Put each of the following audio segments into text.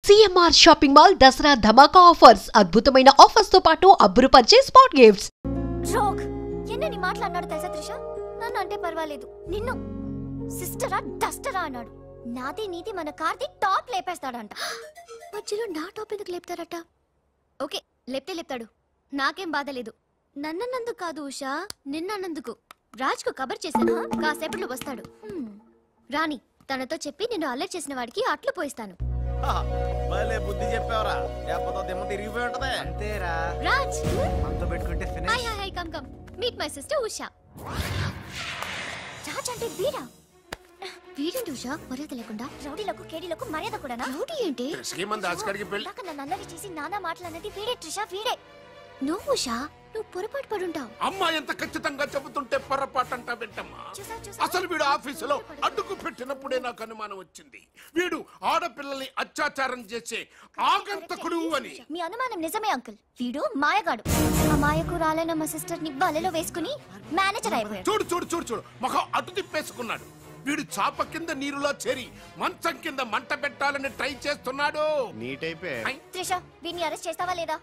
CMR shopping mall Dasara ధమాకా offers అద్భుతమైన offers తో పాటు అబ్బురుపరిచే స్పాట్ గిఫ్ట్స్. రోగ్ ఎన్నని మాట్లాడినాడు తెలుసా త్రిష? నన్ను అంటే పర్వాలేదు, నిన్ను సిస్టరా డస్టరా అన్నాడు. నాది నీది మన కార్ది టాప్ లేపేస్తాడంట. మధ్యలో నా టాప్ ఎందుకు లేపుతారట? ఓకే లేపితే లేపుతాడు, నాకేం బాధ లేదు. నన్నన్నందుకు కాదు ఉషా, నిన్నన్నందుకు. రాజ్కు కబర్ చేశాను, కాసేపట్లో వస్తాడు. రాణి తనతో చెప్పి నిన్ను అల్లరి చేసిన వాడికి అట్లు పోయిస్తాను. భలే బుద్ధి చెప్పావరా, లేకపోతే దిమ్మ తిరిగిపోయి ఉంటది. అంతేరా రాజ్, మనతో పెట్టుకుంటే finish. Hi hi come come meet my sister Usha. Raj అంటే వీడా? వీడేంటి ఉషా మర్యాద లేకుండా? రౌడీలకు కేడీలకు మర్యాద కూడానా? రౌడీ ఏంటి? నన్ను అల్లరి చేసి నానా మాటలన్నది వీడే త్రిష, వీడే. నువ్వు ఉషా, నువ్వు పొరపాటు పడుంటావు. అమ్మా ఎంత ఖచ్చితంగా చెబుతుంటే పొరపాటు అంటా వింటమ్మా. అసలు వీడు ఆఫీసులో అడ్డుకు పెట్టినప్పుడే నాకు అనుమానం వచ్చింది, వీడు ఆడపిల్లల్ని అత్యాచారం చేసే ఆగంతకుడు అని. మీ అనుమానం నిజమే అంకుల్, వీడు మాయగాడు. ఆ మాయకు రాలైన మా సిస్టర్ ని బలలో వేసుకుని మేనేజర్ అయిపోయాడు. చూడు చూడు చూడు చూడు, మొహం అటు తిప్పేసుకున్నాడు. వీడు చాప కింద నీరులో చేరి మంచం కింద మంట పెట్టాలని ట్రై చేస్తున్నాడు. నీట్ అయిపోయి. త్రిష వీడిని అరెస్ట్ చేస్తావా లేదా?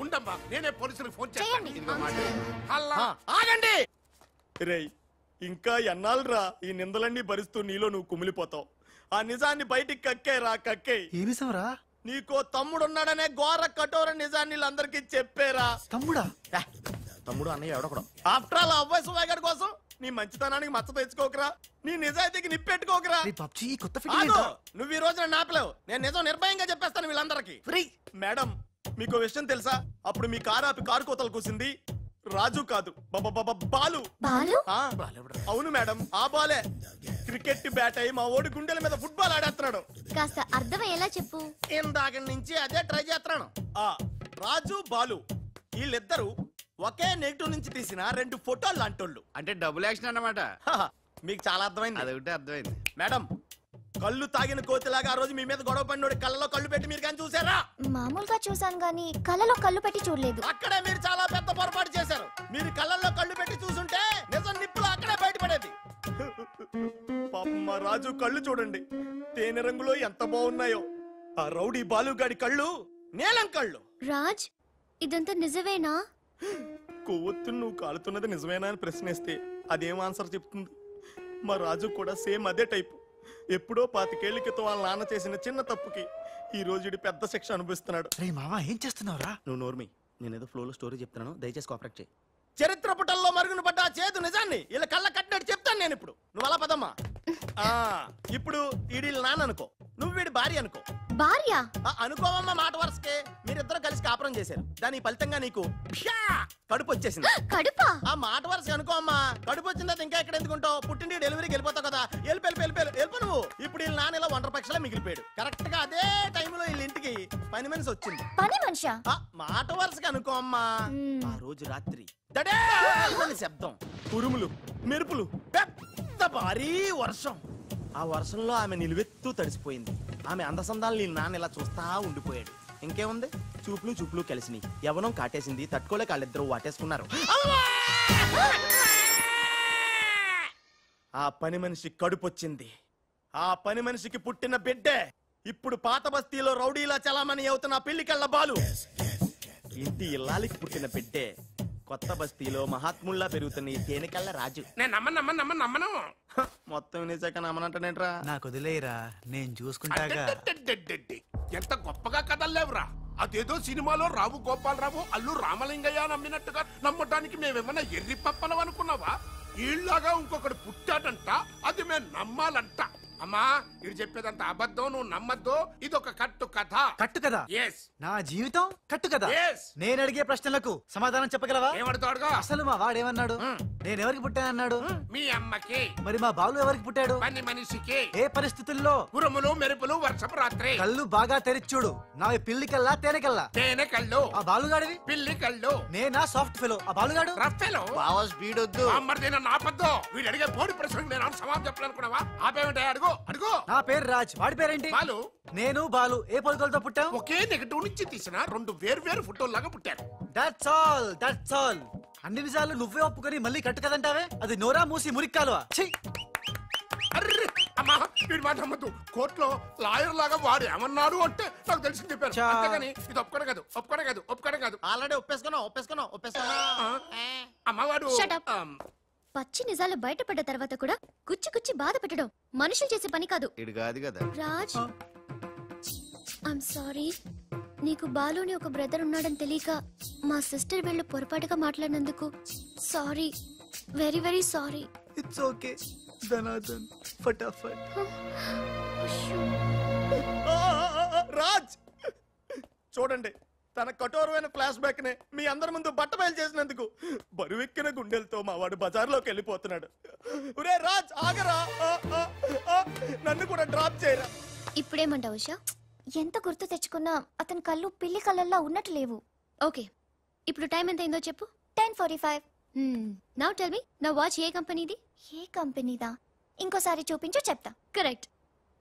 ఉండమ్మా, నేనే పోలీసులకు ఫోన్ చేయండి. ఆగండి రేయ్, ఇంకా ఎన్నాళ్ళరా ఈ నిందలన్నీ భరిస్తూ నీలో నువ్వు కుమిలిపోతావు? ఆ నిజాన్ని బయటికి కక్కేరా, కక్కే. ఏ నిజంరా? నీకో తమ్ముడున్నాడనే ఘోర కఠోర నిజాన్ని వీళ్ళందరికీ చెప్పేరా. తమ్ముడా? తమ్ముడు అన్నయ్య ఎవడొకడు. ఆఫ్టర్ ఆల్ అవ్వై సువాగడ్ కోసం నీ మంచితనానికి మచ్చ తెచ్చుకోకరా, నీ నిజాయితీకి నిప్పెట్టుకోకరా. నువ్వు ఈ రోజున నాపలేవు, నేను నిజం నిర్భయంగా చెప్పేస్తాను వీళ్ళందరికీ. మేడం మీకు విషయం తెలుసా? అప్పుడు మీ కారు ఆపి కారు కోతలు కూసింది రాజు కాదు, బాలు. అవును మేడం, ఆ బాలే క్రికెట్ బ్యాట్ అయి మా ఓడి గుండెల మీద ఫుట్బాల్ ఆడేస్తున్నాడు. కాస్త అర్థమయ్యేలా చెప్పు. ఇందాక నుంచి అదే ట్రై చేస్తున్నాను. ఆ రాజు బాలు వీళ్ళిద్దరు ఒకే నెగిటివ్ నుంచి తీసిన 2 ఫోటోలు లాంటోళ్ళు. అంటే డబుల్ యాక్షన్ అన్నమాట. మీకు చాలా అర్థమైంది. అదొకటి అర్థమైంది. మేడం కళ్ళు తాగిన కోతిలాగా ఆ రోజు మీ మీద గొడవ పడినోడి కళ్ళలో కళ్ళు పెట్టి మీరు కానీ చూసారా? మామూలుగా చూసాను గానీ కళ్ళలో కళ్ళు పెట్టి చూడలేదు. అక్కడే మీరు చాలా పెద్ద పొరపాటు చేశారు. మీరు కళ్ళల్లో కళ్ళు పెట్టి చూసుంటే నిజం నిప్పులు అక్కడే బయటపడేది. పాపం మా రాజు కళ్ళు చూడండి, తేనె రంగులో ఎంత బాగున్నాయో. ఆ రౌడీ బాలుగాడి కళ్ళు నీలం కళ్ళు. రాజ్ ఇదంతా నిజమేనా? కొవ్వొత్తు నువ్వు కాలుతున్నది నిజమేనా అని ప్రశ్నిస్తే అదేం ఆన్సర్ చెప్తుంది? మా రాజు కూడా సేమ్ అదే టైపు. ఎప్పుడో 25 ఏళ్ల క్రితం వాళ్ళ నాన్న చేసిన చిన్న తప్పుకి ఈ రోజు పెద్ద శిక్ష అనుభవిస్తున్నాడు. రే మావా ఏం చేస్తున్నావురా? నువ్వు నోర్మి, నేనేదో ఫ్లోలో స్టోరీ చెప్తున్నాను, దయచేసి కోఆపరేట్ చేయి. చరిత్ర పుటల్లో మరుగున పడ్డ ఆ చేదు నిజాన్ని ఇలా కళ్ళ కట్టినట్టు చెప్తాను నేను ఇప్పుడు. నువ్వు అలా పదమ్మా. ఇప్పుడు ఈడి నాన్న అనుకో, నువ్వు వీడి భార్య అనుకో. భార్య అనుకోవమ్మా, మాట వరుసకే మీరిద్దరు కలిసి కాపురం చేశారు. దాని ఫలితంగా నీకు కడుపు వచ్చేసింది. కడుపా? ఆ మాట వరుస అనుకో అమ్మా. కడుపు వచ్చిందా ఇంకా ఎక్కడ ఎందుకుంటావు? పుట్టింటి డెలివరీకి వెళ్ళిపోతావు కదా, వెళ్ళిపో నువ్వు. ఇప్పుడు వీళ్ళ నాన్న ఇలా 100 పక్షలా మిగిలిపోయాడు. కరెక్ట్ గా అదే టైంలో వీళ్ళ ఇంటికి పని మనిషి వచ్చింది. పని మనిషా? మాట వరుసగా అనుకో అమ్మా. ఆ రోజు రాత్రి శబ్దం, ఉరుములు, మెరుపులు, పెద్ద భారీ వర్షం. ఆ వర్షంలో ఆమె నిలువెత్తు తడిసిపోయింది. ఆమె అందసందాలు నీ నాన్న ఇలా చూస్తా ఉండిపోయాడు. ఇంకేముంది, చూపులు కలిసినాయి. యవనం కాటేసింది, తట్టుకోలేక వాళ్ళిద్దరూ వాటేసుకున్నారు. ఆ పని మనిషి కడుపొచ్చింది. ఆ పని మనిషికి పుట్టిన బిడ్డే ఇప్పుడు పాత బస్తీలో రౌడీలా చలామణి అవుతున్న పెళ్లికెళ్ళ బాలు. ఇంటి ఇల్లాలికి పుట్టిన బిడ్డే కొత్త బస్తీలో మహాత్ముల్లా పెరుగుతున్న ఈ తేనెకళ్ళ రాజు. నేను నమ్మను. మొత్తం వినేశాక నమ్మనంటేనేట్రా? నాకు వదిలేరా, నేను చూసుకుంటాగా. ఎంత గొప్పగా కథల్లేవురా. అదేదో సినిమాలో రావు గోపాలరావు అల్లు రామలింగయ్య నమ్మినట్టుగా నమ్మటానికి మేమేమన్నా ఎర్రి పప్పలం అనుకున్నావా? ఈళ్ళగా ఇంకొకడు పుట్టాడంట, అది మేము నమ్మాలంట. అమ్మా ఇది చెప్పేదంత అబద్ధం, నువ్వు నమ్మద్దు. ఇదొక కట్టు కథ. కట్టు కదా? నా జీవితం కట్టు కదా. నేను అడిగే ప్రశ్నలకు సమాధానం చెప్పగలవా? ఏమడుతాడుగా? అసలు మా వాడేమన్నాడు? నేను ఎవరికి పుట్టానన్నాడు? మీ అమ్మకి. మరి మా బాలు ఎవరికి పుట్టాడు? పని మనిషికి. ఏ పరిస్థితుల్లో? ఉరుములు మెరుపులు వర్షపు రాత్రి. కళ్ళు బాగా తెరిచూడు, నావి పిల్లి కల్లా తేనె కల్లా. తేనె కళ్ళు. ఆ బాలుగాడివి? పిల్లి కళ్ళు. నేనా సాఫ్ట్ ఫెలో, ఆ బాలుగాడు రఫ్ ఫెలో. బావా స్పీడ్ వద్దు. మరి నేను ఆపద్దు. వీడు అడిగే బోడి ప్రశ్నకు నేను సమాధానం చెప్పాలనుకున్నావా? ఆపేమిటే అడుగు. నా పేరు రాజ్, వాడి పేరేంటి? బాలు. నేను బాలు ఏ పొలకలతో పుట్టాం? ఒకే నెగటివ్ నుంచి తీసిన 2 వేరు ఫోటోల్లాగా పుట్టారు. That's all. అన్ని నిజాలు నువ్వే ఒప్పుకొని మళ్ళీ కట్టు కదంటావే? అది నోరా మూసి మురిక్కాలువా? అమ్మా వీడి మాట నమ్మద్దు. కోర్టులో లాయర్ లాగా వాడు ఏమన్నాడు అంటే నాకు తెలిసి చెప్పారు. అంతేగాని ఇది ఒప్పుకోవడం కాదు. ఆల్రెడీ ఒప్పేసుకున్నావు. అమ్మవాడు Shut up. పచ్చి నిజాలు బయటపడ్డ తర్వాత కూడా గుచ్చి బాధ పెట్టడం మనుషులు చేసే పని కాదు. ఇడు కాదు కదా రాజ్, ఐమ్ సారీ. నీకు బాలుని ఒక బ్రదర్ ఉన్నాడని తెలియక మా సిస్టర్ వీళ్ళు పొరపాటుగా మాట్లాడినందుకు sorry, very very sorry. It's okay ధనాధన్ ఫటాఫట్. రాజ్ చూడండి, తన కఠోరమైన ఫ్లాష్ బ్యాక్ నే మీ అందరి ముందు బట్టబయలు చేసినందుకు బరువెక్కిన గుండెలతో మా వాడు బజార్లోకి వెళ్ళిపోతున్నాడు. ఒరే రాజ్ ఆగరా, నన్ను కూడా డ్రాప్ చేయరా. ఇప్పుడేమంటావు ఉషా? ఎంత గుర్తు తెచ్చుకున్నా అతని కళ్ళు పిల్లి కళ్ళల్లా ఉన్నట్టు లేవు. ఓకే, ఇప్పుడు టైం ఎంత అయిందో చెప్పు. 10:45. నౌ టెల్ మీ, నా వాచ్ ఏ కంపెనీది? ఏ కంపెనీదా? ఇంకోసారి చూపించు చెప్తా. కరెక్ట్.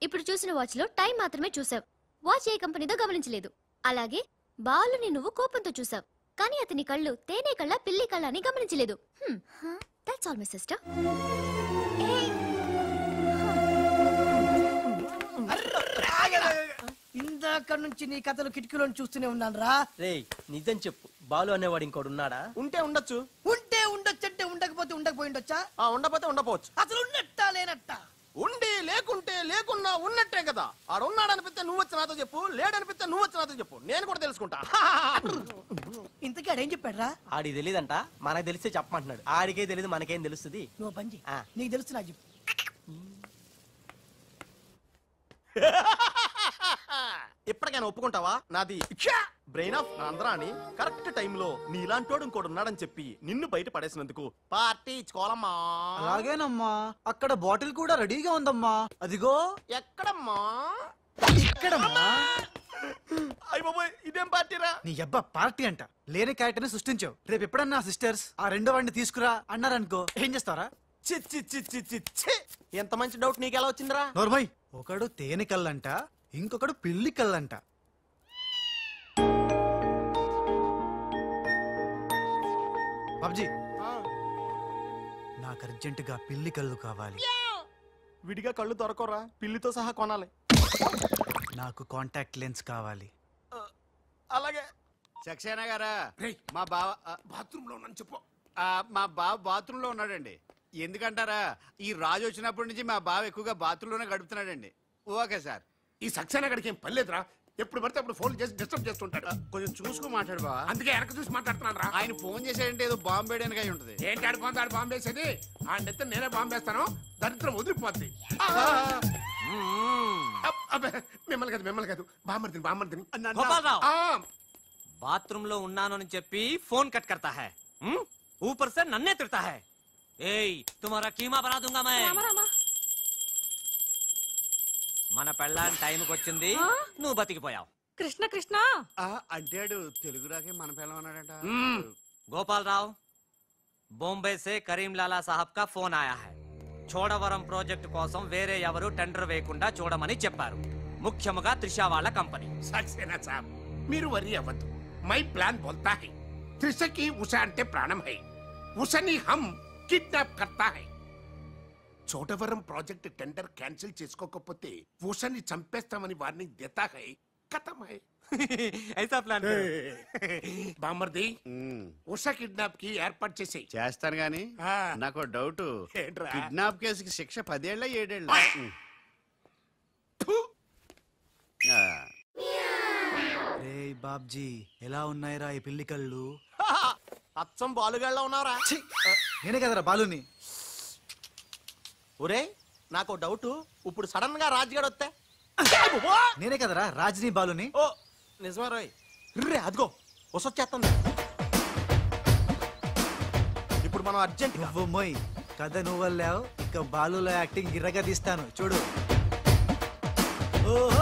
ఇప్పుడు చూసిన వాచ్ లో టైం మాత్రమే చూసావు, వాచ్ ఏ కంపెనీదో గమనించలేదు. అలాగే బాలుని నువ్వు కోపంతో చూసావు, కానీ అతని కళ్ళు తేనె కళ్ళ పిల్లి కళ్ళ అని గమనించలేదు. That's all my sister. ఇందాక నుంచి నీ కథలు కిటికీలో చూస్తూనే ఉన్నాను రా. రేయ్ నిజం చెప్పు, బాలు అనేవాడు ఇంకోడు ఉన్నాడా? ఉంటే ఉండొచ్చు, ఉంటే ఉండొచ్చంటే ఉండకపోతే ఉండకపోయి ఉండొచ్చా? ఉండపోతే ఉండపోవచ్చు. అసలు ఉన్నట్టా లేనట్టా? ఉండి లేకుంటే లేకున్నా ఉన్నట్టే కదా. ఆడు ఉన్నాడనిపిస్తే నువ్వు వచ్చి నాతో చెప్పు, లేడనిపిస్తే నువ్వు వచ్చి నాతో చెప్పు, నేను కూడా తెలుసుకుంటా. ఇంతకీ ఆడేం చెప్పాడు రా? ఆడికి తెలియదంట, మనకు తెలిస్తే చెప్పమంటున్నాడు. ఆడికే తెలియదు, మనకేం తెలుస్తుంది? నువ్వు పని చెయ్యి, నీకు తెలుసు నాకు చెప్పు. ఇప్పటికైనా ఒప్పుకుంటావా? నాది బ్రెయిన్ ఆఫ్ ఆంధ్రా అని కరెక్ట్ టైంలో నీలాంటోడు ఇంకోటి ఉన్నాడని చెప్పి నిన్ను బయట పడేసినందుకు పార్టీ ఇచ్చుకోవాలమ్మా. అలాగేనమ్మా, అక్కడ బాటిల్ కూడా రెడీగా ఉందమ్మా. అదిగో. ఎక్కడమ్మా? ఇక్కడమ్మా. అయ్య బాబోయ్, ఇదేం పార్టీరా? నీ అబ్బా పార్టీ అంట, లేని క్యారెక్టర్ ని సృష్టించావు. రేపు ఎప్పుడన్నా సిస్టర్స్ ఆ రెండో వాడిని తీసుకురా అన్నారనుకో, ఏం చేస్తారా? ఎంత మంచి డౌట్ నీకు ఎలా వచ్చిందిరా? నోర్మయ్, ఒకడు తేనె కళ్ళంట, ఇంకొకడు పిల్లి కళ్ళంట. బాబ్జీ, నాకు అర్జెంటుగా పిల్లి కళ్ళు కావాలి. విడిగా కళ్ళు దొరకరా, పిల్లితో సహా కొనాలి. నాకు కాంటాక్ట్ లెన్స్ కావాలి. అలాగే. సక్సేనా గారా, రేయ్, మా బావ బాత్రూమ్ లో ఉన్నాను చెప్పు. మా బావ బాత్రూమ్ లో ఉన్నాడండి. ఎందుకంటారా, ఈ రాజు వచ్చినప్పటి నుంచి మా బావ ఎక్కువగా బాత్రూమ్ లోనే గడుపుతున్నాడండి. Okay sir. ఈ సక్సేనా గడికి ఏం పర్లేదురా, ఎప్పుడు పడితే అప్పుడు ఫోన్ చేసి డిస్టర్బ్ చేస్తుంటాడు. కొంచెం చూసుకో మాట్లాడు బావ. అందుకే వెనక చూసి మాట్లాడుతున్నాను రా. ఆయన ఫోన్ చేసాడంటే ఏదో బాంబు వేయడానికి అయి ఉంటది. ఏంటి ఆడిపోతాడు బాంబేసేది? ఆ నెత్త నేనే బాంబేస్తాను, దరిద్రం వదిలిపోద్ది. మిమ్మల్ని కాదు బామ్మర్దిని. बाथरूम लो उन्नानो ने చెప్పి फोन कट करता है, ऊपर से नन्हे तिरता है. ఏయ్ तुम्हारा कीमा बना दूंगा मैं. మన పెళ్ళాం టైంకి వచ్చింది, నువ్వు బతికిపోయావు. కృష్ణ కృష్ణ అంటాడు తెలుగు రాకే మన పిల్ల ఉన్నాడంట. गोपाल राव, बॉम्बे से करीम लाला साहब का फोन आया है. చోడవరం ప్రాజెక్ట్ కోసం వేరే ఎవరు టెండర్ వేయకుండా చూడమని చెప్పారు, ముఖ్యంగా త్రిషా వాళ్ళ కంపెనీ. సక్సేనా సాబ్, మీరు వరి అవ్వద్దు. మై ప్లాన్ బోల్తా హై, త్రిషకి ఉషా అంటే ప్రాణం హై, ఉషని హమ్ కిడ్నాప్ కర్తా హై. చోడవరం ప్రాజెక్ట్ టెండర్ క్యాన్సిల్ చేసుకోకపోతే ఉషని చంపేస్తామని వార్నింగ్ దేతా హై. ఖతం హై. ఐసా ప్లాన్ బామర్ది, ఉషా కిడ్నాప్ కి ఏర్పాటు చేసి చేస్తాను గాని నాకు డౌట్. ఏంట్రా? కిడ్నాప్ కేసుకి శిక్ష 10 ఏళ్ళ 7 ఏళ్ళ? రే బాబ్జీ, ఎలా ఉన్నాయిరా ఈ పిల్లి కళ్ళు? అచ్చం బాలుగాళ్ళ ఉన్నారా? నేనే కదరా బాలుని. ఒరే నాకు డౌట్, ఇప్పుడు సడన్ గా రాజుగాడు వస్తే? నేనే కదరా రాజ్ని బాలుని. ఓ నిజమే రోయ్. రే అదిగో వసొచ్చేస్తుంది. ఇప్పుడు మనం అర్జెంట్ నువ్వు మొయ్, కథ నువ్వు వెళ్ళావు, ఇక బాలులో యాక్టింగ్ గిర్రగా తీస్తాను చూడు. ఓహో,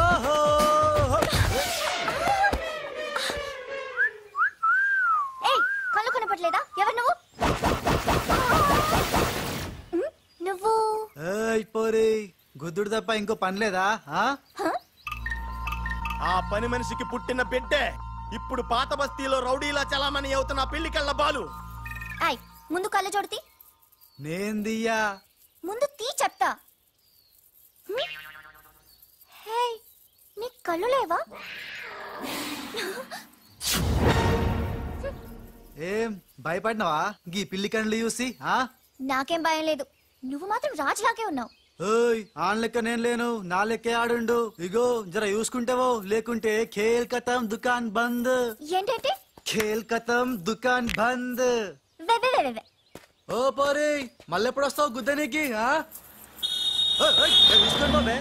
కళ్ళు కనపడలేదా? ఎవరు నువ్వు? నువ్వు పోరే, గుద్దుడు తప్ప ఇంకో పని లేదా? ఆ పని మనిషికి పుట్టిన బిడ్డే ఇప్పుడు పాత బస్తీలో రౌడీలా చలామణి అవుతున్న పిల్లికళ్ళ బాలు. ముందు కళ్ళ జోడితి. నేందియ్యా. ముందు తీ చెప్తా. హే, నీ కళ్ళు లేవా? ఏం భయపడినావా గీ పిల్లి కళ్ళు చూసి? నాకేం భయం లేదు, నువ్వు మాత్రం రాజులాగే ఉన్నావు. ఓయ్ ఆన్ లెక్క నేను లేను, నా లెక్కే ఆడుండు. ఇగో జర చూసుకుంటావో, లేకుంటే ఖేల్ ఖతం దుకాన్ బంద్. ఏంటంటే ఖేల్ ఖతం దుకాన్ బంద్. వె. ఓ పోరి మళ్ళెప్పుడు వస్తావు గుద్దనికి? బాబే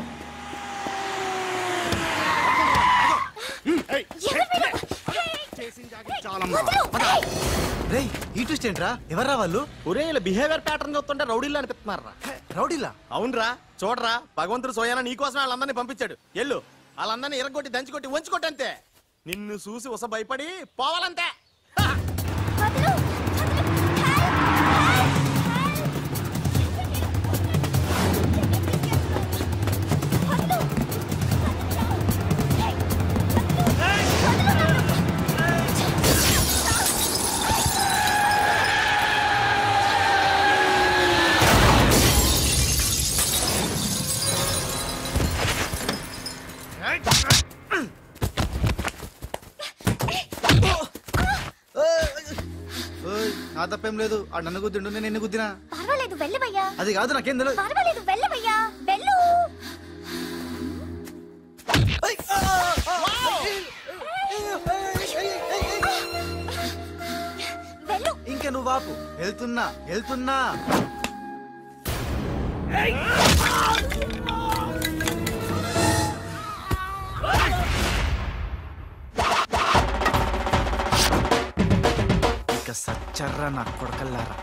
రేయ్ ఈ ట్విస్ట్ ఏంట్రా? ఎవర్రా వాళ్ళు? ఒరే ఇలా బిహేవియర్ ప్యాటర్న్ చూస్తుంటే రౌడీలు అనిపిస్తున్నారా? రౌడీలా? అవునరా, చూడరా, భగవంతుడు సోయానా నీకోసం వాళ్ళందరినీ పంపించాడు. ఎల్లు వాళ్ళందరినీ ఎరగొట్టి దంచుకొట్టి వంచుకొట్టి అంతే. నిన్ను చూసి ఉస భయపడి పోవాలంతే. నా తప్పేం లేదు, ఆ నన్ను గుద్దిండు, నేను ఎన్ని గుద్దినా? పర్వాలేదు వెళ్ళవయ్యా. అది కాదు, నాకేం తెలియదు. పర్వాలేదు వెళ్ళవయ్యా, వెళ్ళు. వెళ్ళు. ఇంకా నువ్వు వాపు. వెళ్తున్నా వెళ్తున్నా. ఇక సచ్చర్రా నా కొడకల్లారా.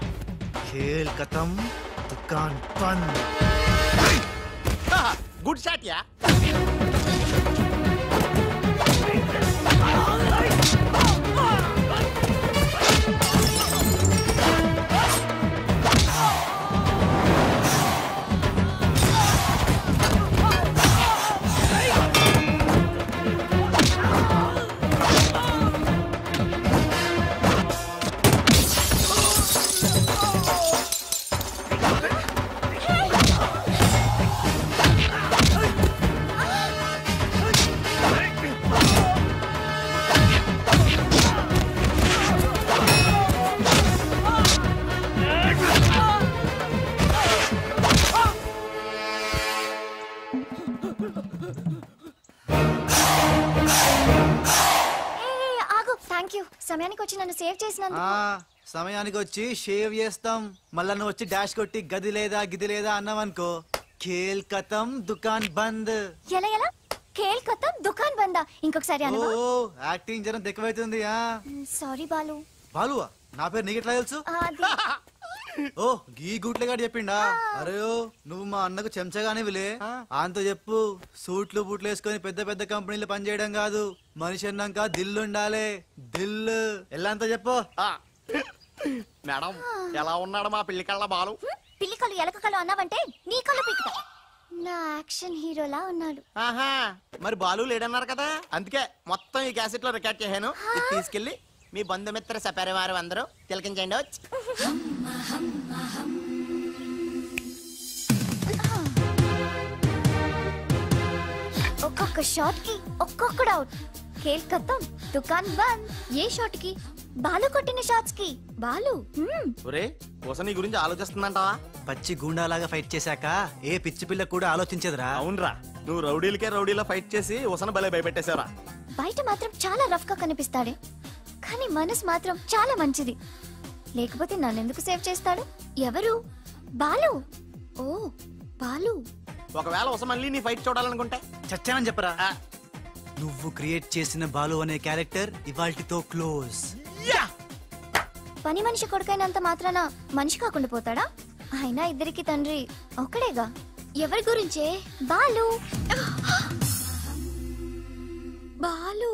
ఖేల్ ఖతం దుకాన్ బంద్. Good shot yeah. సమయానికి వచ్చి నన్ను సేవ్ చేసినందుకు. సమయానికి వచ్చి షేవ్ చేస్తాం. మళ్ళా నువ్వు వచ్చి డాష్ కొట్టి గది లేదా గిది లేదా అన్నావనుకో, ఖేల్ ఖతం దుకాన్ బంద్. ఎలా ఎలా? ఖేల్ ఖతం దుకాన్ బందా? ఇంకొకసారి అను. ఓ యాక్టింగ్ జరం ఎక్కువైతుంది. సారీ బాలు. బాలువా? నా పేరు నీకు ఎట్లా తెలుసు? ఓ గీ గుట్లేగాడు చెప్పిండా? అరే నువ్వు మా అన్నకు చెంచగానే విలే. అంతో చెప్పు, సూట్లు బూట్లు వేసుకొని పెద్ద పెద్ద కంపెనీలు పనిచేయడం కాదు, మనిషి అన్నాక దిల్లు ఉండాలి. దిల్లు ఎలా అంతా చెప్పు. మేడం ఎలా ఉన్నాడు మా పిల్లి కళ్ళ బాలు? పిల్లి కళ్ళు ఎలక కళ్ళు అన్నావంటే నీ కళ్ళు పీకుతా. నా యాక్షన్ హీరోలా ఉన్నాడు. ఆహా, మరి బాలు లేడన్నారు కదా, అందుకే మొత్తం ఈ క్యాసెట్ లో రికార్డ్ చేశాను. తీసుకెళ్లి మీ బంధుమిత్ర సపరివారు అందరూ తిలకించండి. ఒక్కొక్క షాట్ కి ఒక్కొక్కడు అవుట్. ఖేల్ ఖతం దుకాన్ బంద్. ఏ షాట్ కి? బాలు కొట్టిన షాట్స్ కి. బాలు ఒరే నీ గురించి ఆలోచిస్తుందంటావా? పచ్చి గూండాలాగా ఫైట్ చేశాక ఏ పిచ్చి పిల్ల కూడా ఆలోచించదురా. అవునరా, నువ్వు రౌడీలకే రౌడీలా ఫైట్ చేసి ఉసన భలే భయపెట్టేశారా. బయట మాత్రం చాలా రఫ్ గా కనిపిస్తాడే, కానీ మనసు మాత్రం చాలా మంచిది. లేకపోతే నన్నెందుకు సేవ్ చేస్తాడు? ఎవరు? బాలు. ఓ బాలు. ఒకవేళ ఉస మళ్ళీ నీ ఫైట్ చూడాలనుకుంటే చచ్చానని చెప్పరా. నువ్వు క్రియేట్ చేసిన బాలు అనే క్యారెక్టర్ ఇవాల్టితో క్లోజ్. పని మనిషి కొడుకైనంత మాత్రాన మనిషి కాకుండా పోతాడా? అయినా ఇద్దరికి తండ్రి ఒక్కడేగా. ఎవరి గురించే? బాలు. బాలు.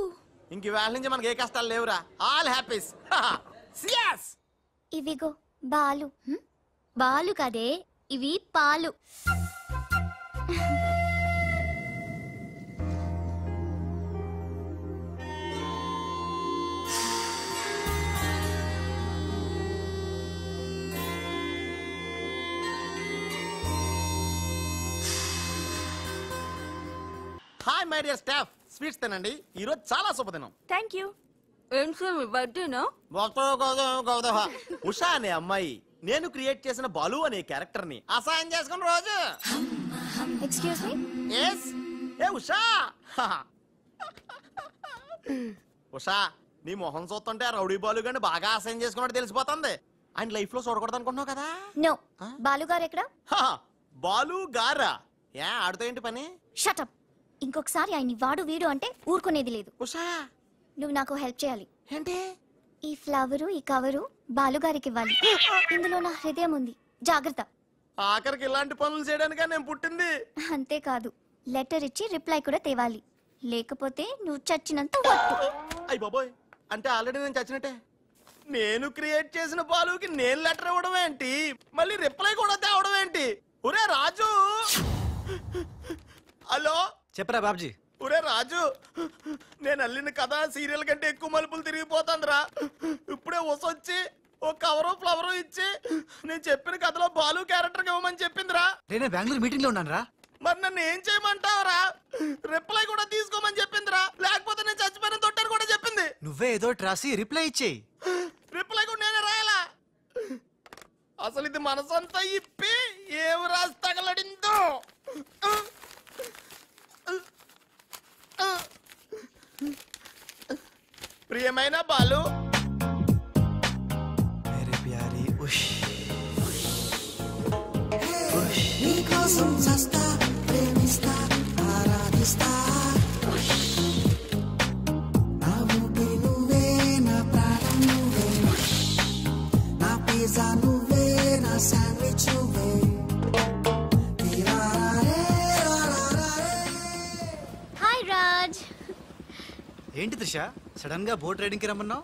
ఇంక వేళ నుంచి మనకి ఏ కష్టాలు లేవురా. All happies. ఇవిగో బాలు. బాలు కదే, ఇవి పాలు. మై డియర్ స్టాఫ్, స్వీట్స్ తినండి, ఈ రోజు చాలా శుభదినం. Thank you. ఏం సార్ బర్త్డేనా? ఉషా అనే అమ్మాయి నేను క్రియేట్ చేసిన బాలు అనే క్యారెక్టర్ ని అసైన్ చేసుకున్న రోజు. Excuse me. ఎస్. ఏ ఉషా, ఉషా నీ మొహం చూస్తుంటే ఆ రౌడీ బాలు గాని బాగా అసైన్ చేసుకున్నట్టు తెలిసిపోతుంది. ఆయన లైఫ్ లో చూడకూడదు అనుకుంటున్నావు కదా? నో. బాలు గారు ఎక్కడ? బాలు గారా? ఏ ఆడుతో ఏంటి పని? షటప్. ఇంకొకసారి ఆయన్ని వాడు వీడు అంటే ఊరుకునేది లేదు. ఉషా నువ్వు నాకు హెల్ప్ చేయాలి. ఏంటి? ఈ ఫ్లవరు ఈ కవరు బాలుగారికి ఇవ్వాలి. ఇందులో నా హృదయం ఉంది, జాగ్రత్త. ఆఖరికి ఇలాంటి పనులు చేయడానికే నేను పుట్టింది. అంతేకాదు, లెటర్ ఇచ్చి రిప్లై కూడా తేవాలి, లేకపోతే నువ్వు చచ్చినంత. అయ్య బాబోయ్, అంటే ఆల్రెడీ నేను చచ్చినట్టే. నేను క్రియేట్ చేసిన బాలుకి నేను లెటర్ ఇవ్వడం ఏంటి, మళ్ళీ రిప్లై కూడా తేవడం ఏంటి? ఒరే రాజు. హలో చెప్పరా బాబ్జీ. ఒరే రాజు, నేను అల్లిన కథ సీరియల్ కంటే ఎక్కువ మలుపులు తిరిగిపోతుందిరా. ఇప్పుడే వసొచ్చి ఓ కవరు ఫ్లవరు ఇచ్చి నేను చెప్పిన కథలో బాలు క్యారెక్టర్ ఇవ్వమని చెప్పిందిరా. నేను బెంగళూరు మీటింగ్ లో ఉన్నాను రా. మరి నన్ను ఏం చేయమంటావురా? రిప్లై కూడా తీసుకోమని చెప్పిందిరా, లేకపోతే నేను చచ్చిపోయిన తొట్టని కూడా చెప్పింది. నువ్వే ఏదో రాసి రిప్లై ఇచ్చేయి. రిప్లై కూడా నేనే రాయాలా? అసలు ఇది మనసంతా ఇప్పి ఏం రాసి తగలడిందో. ప్రియమైన బాలు, మేరే ప్యారీ ఉష్ నీకోసం చస్తా, ప్రేమిస్తా, ఆరాధిస్తా. నా ఊపిరి నువ్వే, నా ప్రాణం నువ్వే, నా పిజ్జా నువ్వే, నా శాండ్విచ్ నువ్వే. హాయ్ రాజ్. ఏంటి త్రిష, సడన్ గా బోట్ రైడింగ్ కి రమ్మన్నావు?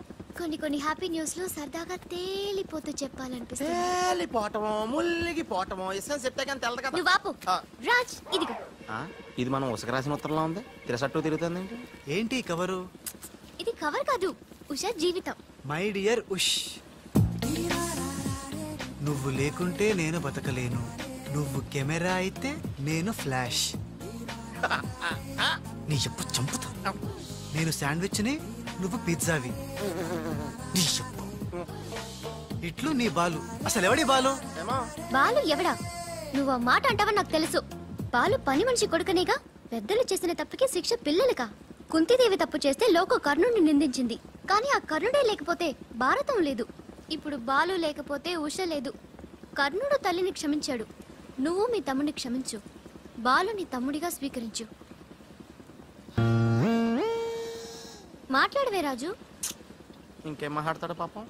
కొన్ని హ్యాపీ న్యూస్ లో సరదాగా తేలిపోతూ చెప్పాలనిపిస్తుంది. తేలిపోవటమో ముల్లిగిపోవటమో ఇష్టం చెప్తే కానీ తెలదు కదా. నువ్వు ఆపు. రాజ్, ఇదిగో. ఇది మనం ఉసక రాసిన ఉత్తరంలో ఉంది, తిరసట్టు తిరుగుతుంది. ఏంటి కవరు? ఇది కవర్ కాదు, ఉషా జీవితం. మై డియర్ ఉష్, నువ్వు లేకుంటే నేను బతకలేను, నువ్వు కెమెరా అయితే నేను ఫ్లాష్. నీ చెప్పు చంపుతా. నేను శాండ్విచ్ ని, నువ్వు పిజ్జావి. నీ చెప్పు. ఇట్లు నీ బాలు. అసలు ఎవడి బాలు? బాలు ఎవడా? నువ్వు ఆ మాట అంటావని నాకు తెలుసు. బాలు పని మనిషి కొడుకనేగా. పెద్దలు చేసిన తప్పుకి శిక్ష పిల్లలకా? కుంతిదేవి తప్పు చేస్తే లోక కర్ణుడిని నిందించింది, కానీ ఆ కర్ణుడే లేకపోతే భారతం లేదు. ఇప్పుడు బాలు లేకపోతే ఉష లేదు. కర్ణుడు తల్లిని క్షమించాడు, నువ్వు మీ తమ్ముడిని క్షమించు. బాలుని తమ్ముడిగా స్వీకరించు. మాట్లాడవే రాజు. ఇంకేం మాట్లాడతాడు పాపం.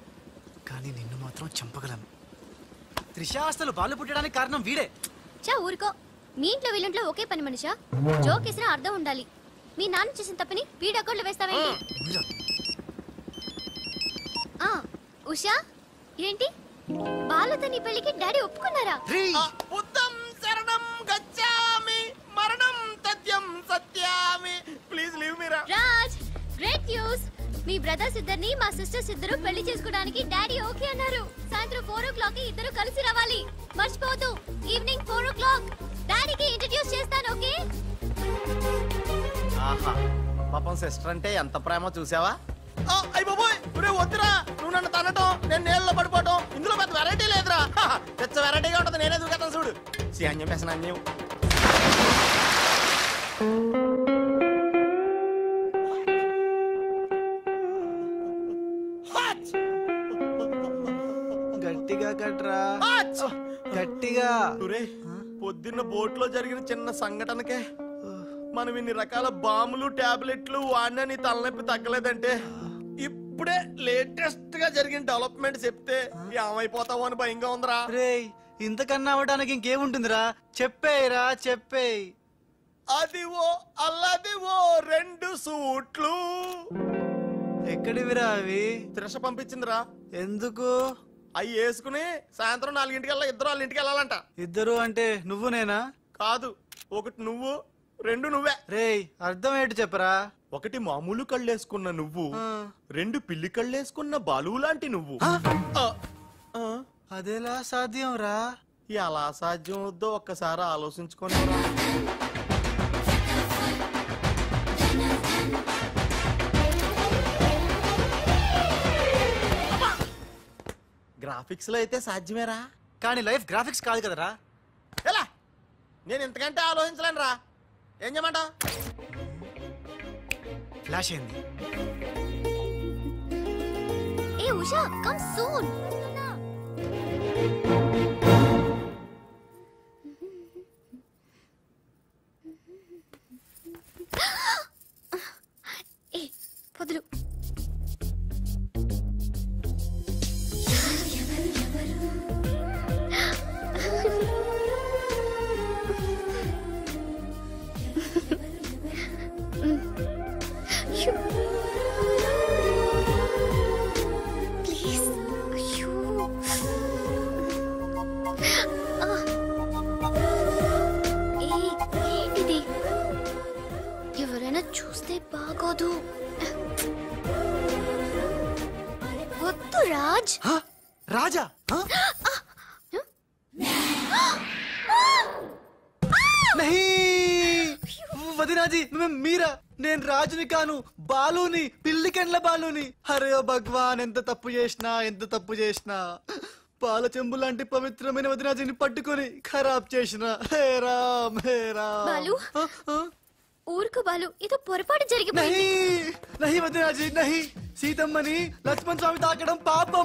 కానీ నిన్ను మాత్రం చంపగలను. త్రిష, అసలు బాలు పుట్టడానికి కారణం వీడే. చా ఊరుకో. మీ ఇంట్లో వీళ్ళంట్లో ఒకే పని మనిషా? జోక్ వేసినా అర్థం ఉండాలి. మీ నాన్న చేసిన తప్పని వీడి అకౌంట్లో వేస్తావేంటి? ఉషా, ఏంటి బాలుతో నీ పెళ్లికి డాడీ ఒప్పుకున్నారా? బుద్ధం శరణం గచ్ఛామి, మరణం తథ్యం సత్యామి. ప్లీజ్ లీవ్ మీ రా. Raj, great news. మీ బ్రదర్స్ ఇద్దరిని మా సిస్టర్స్ ఇద్దరు పెళ్లి చేసుకోవడానికి డాడీ ఓకే అన్నారు. సాయంత్రం 4 o'clock ఇద్దరు కలిసి రావాలి. మర్చిపోవద్దు, ఈవినింగ్ 4 o'clock. డాడీకి ఇంట్రడ్యూస్ చేస్తాను, ఓకే? ఆహా, పాపం సిస్టర్ అంటే ఎంత ప్రేమ చూసావా? అయ్య బాబోయ్, ఒరే వద్దురా. నువ్వు నన్ను తనటం, నేను నీళ్ళలో పడిపోవటం, ఇందులో పెద్ద వెరైటీ లేదురా. పెద్ద వెరైటీగా ఉంటుంది. నేనే దూకేతాను చూడు. అన్యం పేసిన అన్యం. గట్టిగా కట్రా, గట్టిగా. పొద్దున్న బోట్ లో జరిగిన చిన్న సంఘటనకే మనం ఇన్ని రకాల బాంబులు టాబ్లెట్లు వాడినా నీ తలనొప్పి తగ్గలేదంటే, ఇప్పుడే లేటెస్ట్ గా జరిగిన డెవలప్మెంట్ చెప్తే ఏమైపోతావో అని భయంగా ఉందిరా. రేయ్, ఇంతకన్నా అవ్వడానికి ఇంకేముంటుందిరా? చెప్పేయరా, చెప్పేయ్. అదివో అల్లదివో 2 సూట్లు. ఎక్కడివిరా అవి? త్రిష పంపించిందిరా. ఎందుకు? అవి వేసుకుని సాయంత్రం 4 ఇద్దరు వాళ్ళ ఇంటికి వెళ్ళాలంట. ఇద్దరు అంటే నువ్వు నేనా? కాదు, ఒకటి నువ్వు, 2 నువ్వే. రేయ్, అర్థం ఏంటి చెప్పరా? ఒకటి మామూలు కళ్ళేసుకున్న నువ్వు, 2 పిల్లి కళ్ళేసుకున్న బాలు లాంటి నువ్వు. అదెలా సాధ్యం రా? ఎలా సాధ్యం వద్దో ఒక్కసారి ఆలోచించుకొని. గ్రాఫిక్స్ లో అయితే సాధ్యమేరా, కానీ లైఫ్ గ్రాఫిక్స్ కాదు కదరా. ఎలా నేను ఇంతకంటే ఆలోచించలేను రా. ఏం చేయమంటావు? ఫ్లాష్ అయింది. ఏ ఉషా, కమ్ సూన్. ఏ వదులు. ప్లీజ్. అయ్యో ఏంటిది? ఎవరైనా చూస్తే బాగోదు. వద్దు రాజ్. రాజా వదినాజీ, మీరా? నేను రాజుని కాను, బాలుని, పిల్లికెండ్ల బాలుని. అరే భగవాన్, ఎంత తప్పు చేసినా పాల చెంబు లాంటి పవిత్రమైన వదినాజీని పట్టుకొని ఖరాబ్ చేసిన. హే రామ్, హే రామ్. బాలు, ఊరుకు బాలు, ఏదో పొరపాటు జరిగిపోయింది. నహీ వదినాజీ, నహీ. సీతమ్మని లక్ష్మణ్ స్వామి తాకడం పాపం.